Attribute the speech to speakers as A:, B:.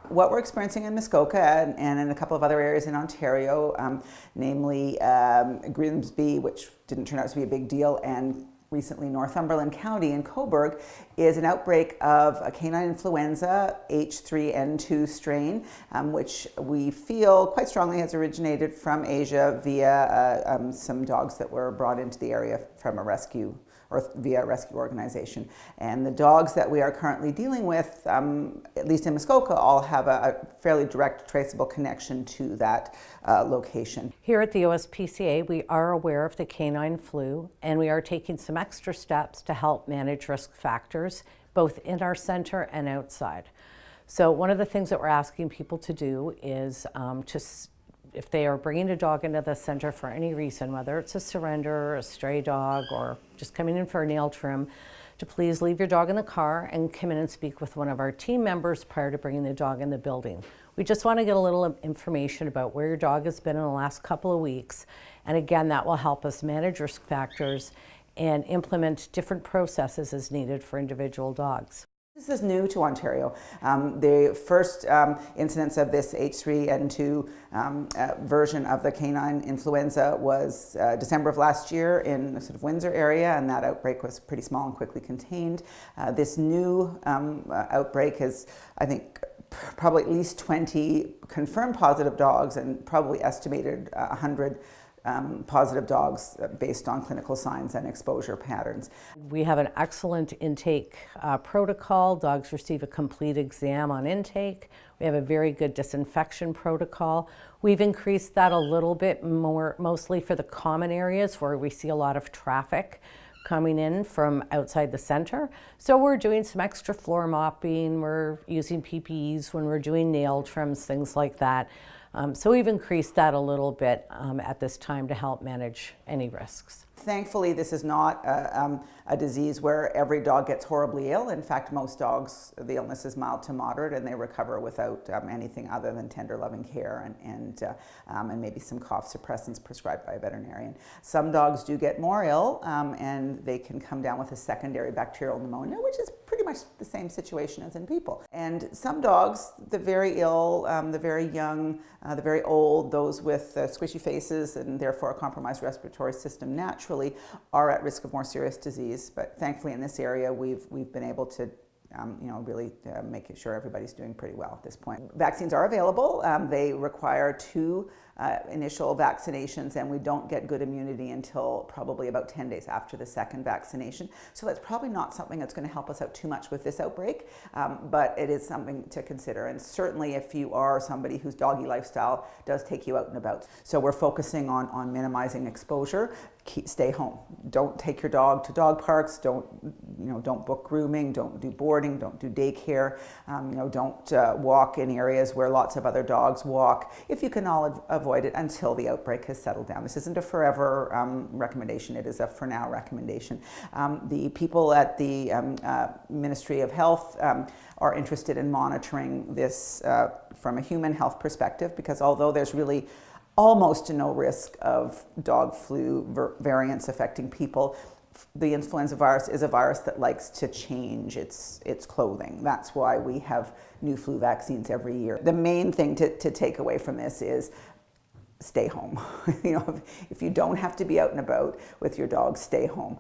A: What we're experiencing in Muskoka and in a couple of other areas in Ontario, namely Grimsby, which didn't turn out to be a big deal, and recently Northumberland County in Cobourg, is an outbreak of a canine influenza H3N2 strain, which we feel quite strongly has originated from Asia via some dogs that were brought into the area from a rescue or via a rescue organization. And the dogs that we are currently dealing with, at least in Muskoka, all have a fairly direct traceable connection to that location.
B: Here at the OSPCA, we are aware of the canine flu, and we are taking some extra steps to help manage risk factors, both in our center and outside. So one of the things that we're asking people to do is if they are bringing a dog into the center for any reason, whether it's a surrender, a stray dog, or just coming in for a nail trim, to please leave your dog in the car and come in and speak with one of our team members prior to bringing the dog in the building. We just want to get a little information about where your dog has been in the last couple of weeks. And again, that will help us manage risk factors and implement different processes as needed for individual dogs.
A: This is new to Ontario. The first incidence of this H3N2 version of the canine influenza was December of last year in the sort of Windsor area, and that outbreak was pretty small and quickly contained. This new outbreak is, I think, probably at least 20 confirmed positive dogs and probably estimated 100 positive dogs based on clinical signs and exposure patterns.
B: We have an excellent intake protocol. Dogs receive a complete exam on intake. We have a very good disinfection protocol. We've increased that a little bit more, mostly for the common areas where we see a lot of traffic coming in from outside the center. So we're doing some extra floor mopping, we're using PPEs when we're doing nail trims, things like that. So we've increased that a little bit at this time to help manage any risks.
A: Thankfully, this is not a disease where every dog gets horribly ill. In fact, most dogs, the illness is mild to moderate and they recover without anything other than tender loving care and maybe some cough suppressants prescribed by a veterinarian. Some dogs do get more ill and they can come down with a secondary bacterial pneumonia, which is pretty much the same situation as in people. And some dogs, the very ill, the very young, the very old, those with squishy faces and therefore a compromised respiratory system naturally are at risk of more serious disease. But thankfully in this area we've been able to really make sure everybody's doing pretty well at this point. Vaccines are available. They require 2 initial vaccinations, and we don't get good immunity until probably about 10 days after the second vaccination. So that's probably not something that's going to help us out too much with this outbreak, but it is something to consider. And certainly if you are somebody whose doggy lifestyle does take you out and about. So we're focusing on minimizing exposure. Stay home. Don't take your dog to dog parks. Don't book grooming. Don't do boarding. Don't do daycare. Don't walk in areas where lots of other dogs walk. If you can all avoid it until the outbreak has settled down. This isn't a forever recommendation. It is a for now recommendation. The people at the Ministry of Health are interested in monitoring this from a human health perspective, because although there's really almost no risk of dog flu variants affecting people, the influenza virus is a virus that likes to change its clothing. That's why we have new flu vaccines every year. The main thing to take away from this is stay home. If you don't have to be out and about with your dog, stay home.